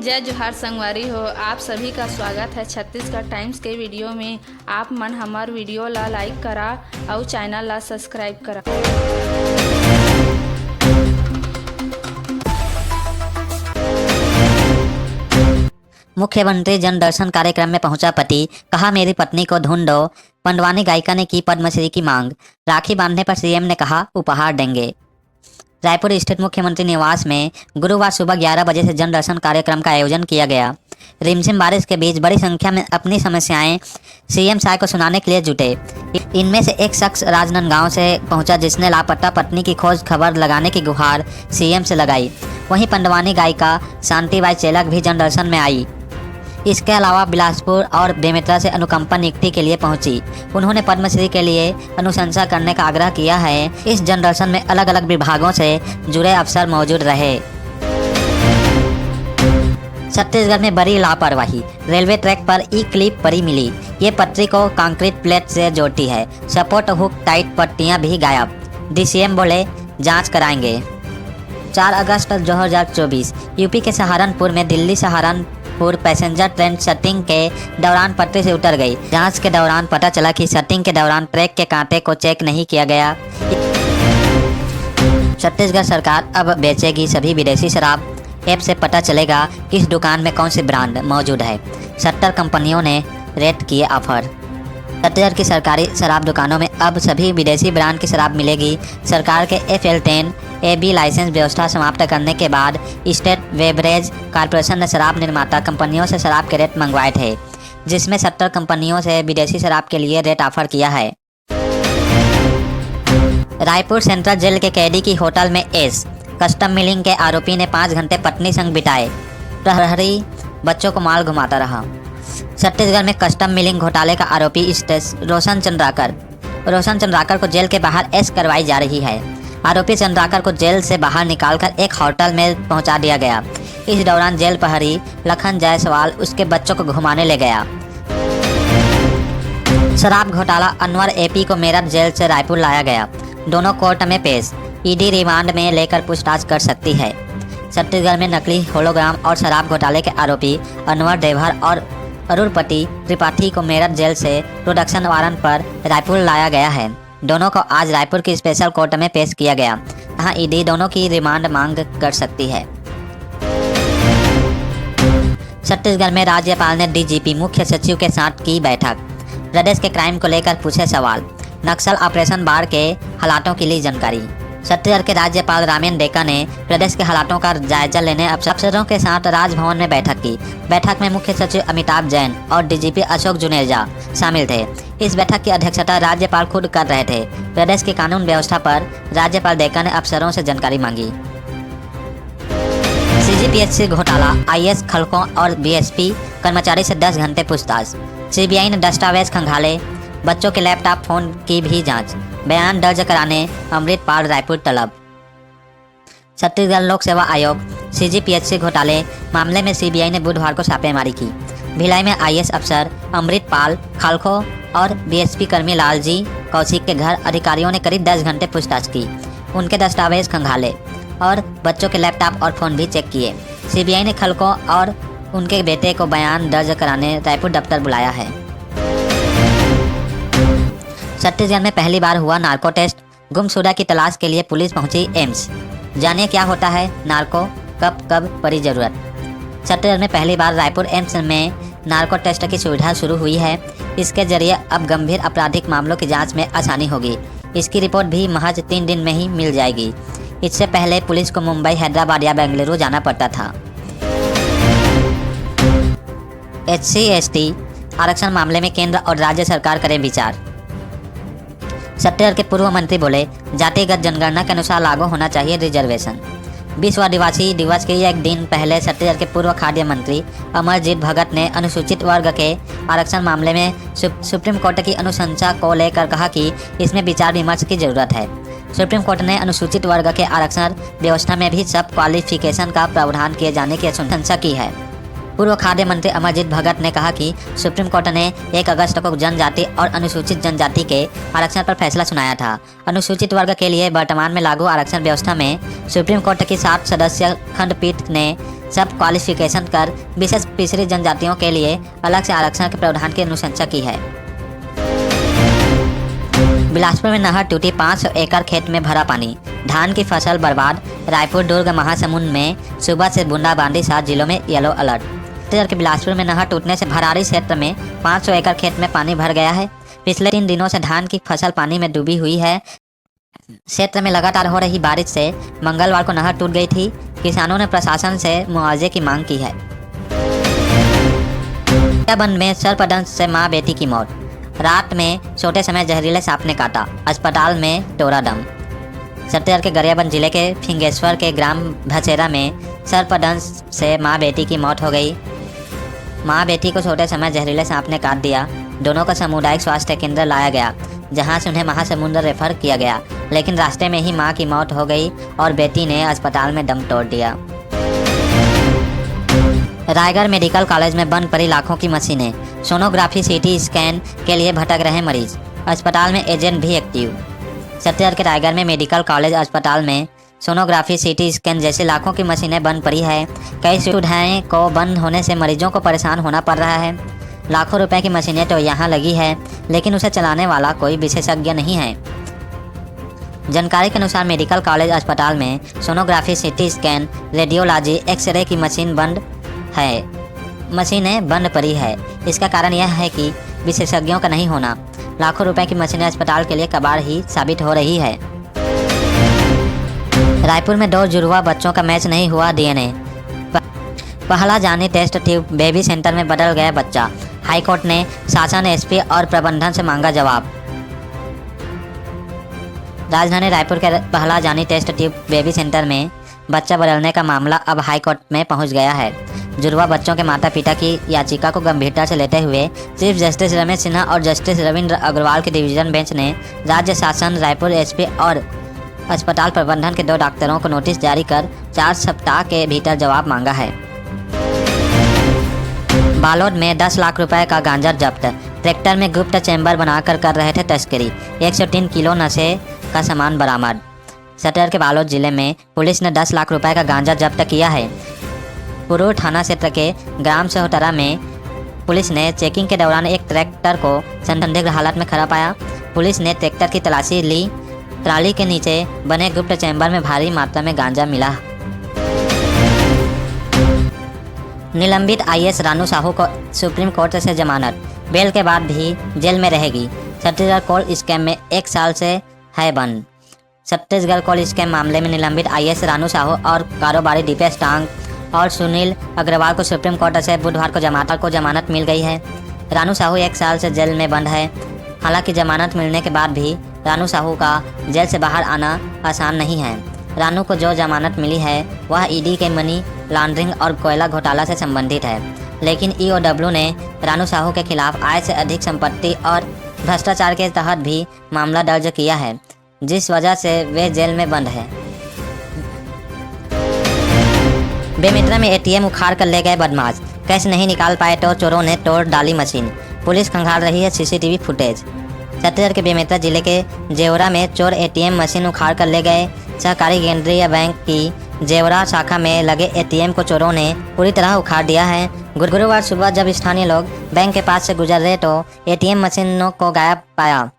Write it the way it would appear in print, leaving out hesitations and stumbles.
जय जोहार संगवारी हो। आप सभी का स्वागत है छत्तीसगढ़ टाइम्स के वीडियो में। आप मन हमार वीडियो ला लाइक करा और चैनल ला सब्सक्राइब करा। मुख्यमंत्री जन दर्शन कार्यक्रम में पहुंचा पति, कहा मेरी पत्नी को ढूंढो। पंडवानी गायिका ने की पद्मश्री की मांग। राखी बांधने पर सीएम ने कहा उपहार देंगे। रायपुर स्थित मुख्यमंत्री निवास में गुरुवार सुबह 11 बजे से जन दर्शन कार्यक्रम का आयोजन किया गया। रिमझिम बारिश के बीच बड़ी संख्या में अपनी समस्याएं सीएम साहब को सुनाने के लिए जुटे। इनमें से एक शख्स राजनांदगांव से पहुंचा जिसने लापता पत्नी की खोज खबर लगाने की गुहार सीएम से लगाई। वहीं पंडवानी गायिका शांतिबाई चेलक भी जन दर्शन में आई। इसके अलावा बिलासपुर और बेमेतरा से अनुकंपा नियुक्ति के लिए पहुंची। उन्होंने पद्मश्री के लिए अनुशंसा करने का आग्रह किया है। इस जन दर्शन में अलग अलग विभागों से जुड़े अफसर मौजूद रहे। छत्तीसगढ़ में बड़ी लापरवाही, रेलवे ट्रैक पर ई क्लिप पड़ी मिली। ये पटरी को कंक्रीट प्लेट से जोड़ती है। सपोर्ट हुक टाइट पट्टियां भी गायब। डीसीएम बोले जांच कराएंगे। 4 अगस्त 2024 यूपी के सहारनपुर में Delhi Saharanpur passenger train shunting के दौरान पटरी से उतर गई। जांच के दौरान पता चला कि शटिंग के दौरान ट्रैक के कांटे को चेक नहीं किया गया। छत्तीसगढ़ सरकार अब बेचेगी सभी विदेशी शराब। ऐप से पता चलेगा किस दुकान में कौन सी ब्रांड मौजूद है। 70 कंपनियों ने रेट किए ऑफर। छत्तीसगढ़ की सरकारी शराब दुकानों में अब सभी विदेशी ब्रांड की शराब मिलेगी। सरकार के FL10 AB लाइसेंस व्यवस्था समाप्त करने के बाद स्टेट बेवरेज कॉर्पोरेशन ने शराब निर्माता कंपनियों से शराब के रेट मंगवाए थे, जिसमें 70 कंपनियों से विदेशी शराब के लिए रेट ऑफर किया है। रायपुर सेंट्रल जेल के कैदी की होटल में ऐश। कस्टम मिलिंग के आरोपी ने 5 घंटे पत्नी संग बिताए। प्रहरी बच्चों को माल घुमाता रहा। छत्तीसगढ़ में कस्टम मिलिंग घोटाले का आरोपी रोशन चंद्राकर को जेल के बाहर ऐश करवाई जा रही है। आरोपी चंद्राकर को जेल से बाहर निकालकर एक होटल में पहुंचा दिया गया। इस दौरान जेल प्रहरी लखन जायसवाल उसके बच्चों को घुमाने ले गया। शराब घोटाला अनवर AP को मेरठ जेल से रायपुर लाया गया। दोनों कोर्ट में पेश। ED रिमांड में लेकर पूछताछ कर सकती है। छत्तीसगढ़ में नकली होलोग्राम और शराब घोटाले के आरोपी अनवर देवहर और अरुणपति त्रिपाठी को मेरठ जेल से प्रोडक्शन वारंट पर रायपुर लाया गया है। दोनों को आज रायपुर की स्पेशल कोर्ट में पेश किया गया। यहाँ ED दोनों की रिमांड मांग कर सकती है। छत्तीसगढ़ में राज्यपाल ने DGP मुख्य सचिव के साथ की बैठक। प्रदेश के क्राइम को लेकर पूछे सवाल। नक्सल ऑपरेशन बाढ़ के हालातों की ली जानकारी। छत्तीसगढ़ के राज्यपाल रामेन डेका ने प्रदेश के हालातों का जायजा लेने अफसरों के साथ राजभवन में बैठक की। बैठक में मुख्य सचिव अमिताभ जैन और DGP अशोक जुनेजा शामिल थे। इस बैठक की अध्यक्षता राज्यपाल खुद कर रहे थे। प्रदेश की कानून व्यवस्था पर राज्यपाल डेका ने अफसरों से जानकारी मांगी। CGPSC घोटाला, IAS खलकों और BSP कर्मचारी से 10 घंटे पूछताछ। CBI ने दस्तावेज खंगाले। बच्चों के लैपटॉप फोन की भी जांच। बयान दर्ज कराने अमृतपाल रायपुर तलब। छत्तीसगढ़ लोक सेवा आयोग CGPSC घोटाले मामले में CBI ने बुधवार को छापेमारी की। भिलाई में IAS अफसर अमृतपाल खालखो और BSP कर्मी लालजी कौशिक के घर अधिकारियों ने करीब 10 घंटे पूछताछ की। उनके दस्तावेज खंगाले और बच्चों के लैपटॉप और फोन भी चेक किए। CBI ने खलको और उनके बेटे को बयान दर्ज कराने रायपुर दफ्तर बुलाया है। छत्तीसगढ़ में पहली बार हुआ नार्को टेस्ट। गुमशुदा की तलाश के लिए पुलिस पहुंची एम्स। जानिए क्या होता है नार्को, कब पड़ी जरूरत। छत्तीसगढ़ में पहली बार रायपुर एम्स में नार्को टेस्ट की सुविधा शुरू हुई है। इसके जरिए अब गंभीर आपराधिक मामलों की जांच में आसानी होगी। इसकी रिपोर्ट भी महज 3 दिन में ही मिल जाएगी। इससे पहले पुलिस को मुंबई, हैदराबाद या बेंगलुरु जाना पड़ता था। SC/ST आरक्षण मामले में केंद्र और राज्य सरकार करें विचार। छत्तीसगढ़ के पूर्व मंत्री बोले जातिगत जनगणना के अनुसार लागू होना चाहिए रिजर्वेशन। विश्व आदिवासी दिवस के एक दिन पहले छत्तीसगढ़ के पूर्व खाद्य मंत्री अमरजीत भगत ने अनुसूचित वर्ग के आरक्षण मामले में सुप्रीम कोर्ट की अनुशंसा को लेकर कहा कि इसमें विचार विमर्श की जरूरत है। सुप्रीम कोर्ट ने अनुसूचित वर्ग के आरक्षण व्यवस्था में भी सब क्वालिफिकेशन का प्रावधान किए जाने की अनुशंसा की है। पूर्व खाद्य मंत्री अमरजीत भगत ने कहा कि सुप्रीम कोर्ट ने 1 अगस्त को जनजाति और अनुसूचित जनजाति के आरक्षण पर फैसला सुनाया था। अनुसूचित वर्ग के लिए वर्तमान में लागू आरक्षण व्यवस्था में सुप्रीम कोर्ट की 7 सदस्यीय खंडपीठ ने सब क्वालिफिकेशन कर विशेष पिछड़ी जनजातियों के लिए अलग से आरक्षण के प्रावधान की अनुशंसा की है। बिलासपुर में नहर टूटी, 500 एकड़ खेत में भरा पानी, धान की फसल बर्बाद। रायपुर, दुर्ग, महासमुंद में सुबह से बूंदाबांदी, 7 जिलों में येलो अलर्ट। छत्तीसगढ़ के बिलासपुर में नहर टूटने से भराड़ी क्षेत्र में 500 एकड़ खेत में पानी भर गया है। पिछले 3 दिनों से धान की फसल पानी में डूबी हुई है। क्षेत्र में लगातार हो रही बारिश से मंगलवार को नहर टूट गई थी। किसानों ने प्रशासन से मुआवजे की मांग की है। बंद में सर्पदंश से मां बेटी की मौत, रात में सोते समय जहरीले सांप ने काटा, अस्पताल में टोरा दम। छत्तीसगढ़ के गरियाबंद जिले के फिंगेश्वर के ग्राम भचेरा में सर्पदंश से मां बेटी की मौत हो गई। मां बेटी को सोते समय जहरीले सांप ने काट दिया। दोनों को सामुदायिक स्वास्थ्य केंद्र लाया गया, जहां से उन्हें महासमुंद रेफर किया गया, लेकिन रास्ते में ही मां की मौत हो गई और बेटी ने अस्पताल में दम तोड़ दिया। रायगढ़ मेडिकल कॉलेज में बंद पड़ी लाखों की मशीनें, सोनोग्राफी सीटी स्कैन के लिए भटक रहे मरीज, अस्पताल में एजेंट भी एक्टिव। छत्तीसगढ़ के रायगढ़ में मेडिकल कॉलेज अस्पताल में सोनोग्राफी सीटी स्कैन जैसी लाखों की मशीनें बंद पड़ी है। कई सुविधाएं को बंद होने से मरीजों को परेशान होना पड़ रहा है। लाखों रुपए की मशीनें तो यहाँ लगी है, लेकिन उसे चलाने वाला कोई विशेषज्ञ नहीं है। जानकारी के अनुसार मेडिकल कॉलेज अस्पताल में sonography CT scan radiology X ray की मशीन बंद है। मशीनें बंद पड़ी है। इसका कारण यह है कि विशेषज्ञों का नहीं होना। लाखों रुपए की मशीनें अस्पताल के लिए कबाड़ ही साबित हो रही है। रायपुर में 2 जुड़वा बच्चों का मैच नहीं हुआ डीएनए। पहला जानी टेस्ट ट्यूब बेबी सेंटर में बदल गया बच्चा। हाईकोर्ट ने शासन, एसपी और प्रबंधन से मांगा जवाब। राजधानी रायपुर के पहला जानी टेस्ट ट्यूब बेबी सेंटर में बच्चा बदलने का मामला अब हाईकोर्ट में पहुंच गया है। जुड़वा बच्चों के माता पिता की याचिका को गंभीरता से लेते हुए चीफ जस्टिस रमेश सिन्हा और जस्टिस रविंद्र अग्रवाल की डिवीजन बेंच ने राज्य शासन, रायपुर एसपी और अस्पताल प्रबंधन के 2 डॉक्टरों को नोटिस जारी कर 4 सप्ताह के भीतर जवाब मांगा है। बालोद में 10 लाख रुपए का गांजा जब्त, ट्रैक्टर में गुप्त चैम्बर बनाकर कर रहे थे तस्करी, 103 किलो नशे का सामान बरामद। छत्तीसगढ़ के बालोद जिले में पुलिस ने 10 लाख रुपए का गांजा जब्त किया है। पुरूर थाना क्षेत्र के ग्राम सोहतरा में पुलिस ने चेकिंग के दौरान एक ट्रैक्टर को संदिग्ध हालत में खड़ा पाया। पुलिस ने ट्रैक्टर की तलाशी ली। ट्राली के नीचे बने गुप्त चैम्बर में भारी मात्रा में गांजा मिला। निलंबित आईएएस रानू साहू को सुप्रीम कोर्ट से जमानत, बेल के बाद भी जेल में रहेगी। छत्तीसगढ़ कोल स्कैम में 1 साल से है बंद। छत्तीसगढ़ कोल स्कैम मामले में निलंबित आईएएस रानू साहू और कारोबारी दीपेश टांग और सुनील अग्रवाल को सुप्रीम कोर्ट से बुधवार को जमानत मिल गई है। रानू साहू 1 साल से जेल में बंद है। हालांकि जमानत मिलने के बाद भी रानू साहू का जेल से बाहर आना आसान नहीं है। रानू को जो जमानत मिली है वह ईडी के मनी लॉन्ड्रिंग और कोयला घोटाला से संबंधित है, लेकिन ईओडब्ल्यू ने रानू साहू के खिलाफ आय से अधिक संपत्ति और भ्रष्टाचार के तहत भी मामला दर्ज किया है, जिस वजह से वे जेल में बंद है। बेमेतरा में एटीएम उखाड़ कर ले गए बदमाश, कैश नहीं निकाल पाए तो चोरों ने तोड़ डाली मशीन। पुलिस खंगाल रही है सीसीटीवी फुटेज। छत्तीसगढ़ के बेमेतरा जिले के जेवरा में चोर एटीएम मशीन उखाड़ कर ले गए। सहकारी केंद्रीय बैंक की जेवरा शाखा में लगे एटीएम को चोरों ने पूरी तरह उखाड़ दिया है। गुरुवार सुबह जब स्थानीय लोग बैंक के पास से गुजर रहे तो एटीएम मशीनों को गायब पाया।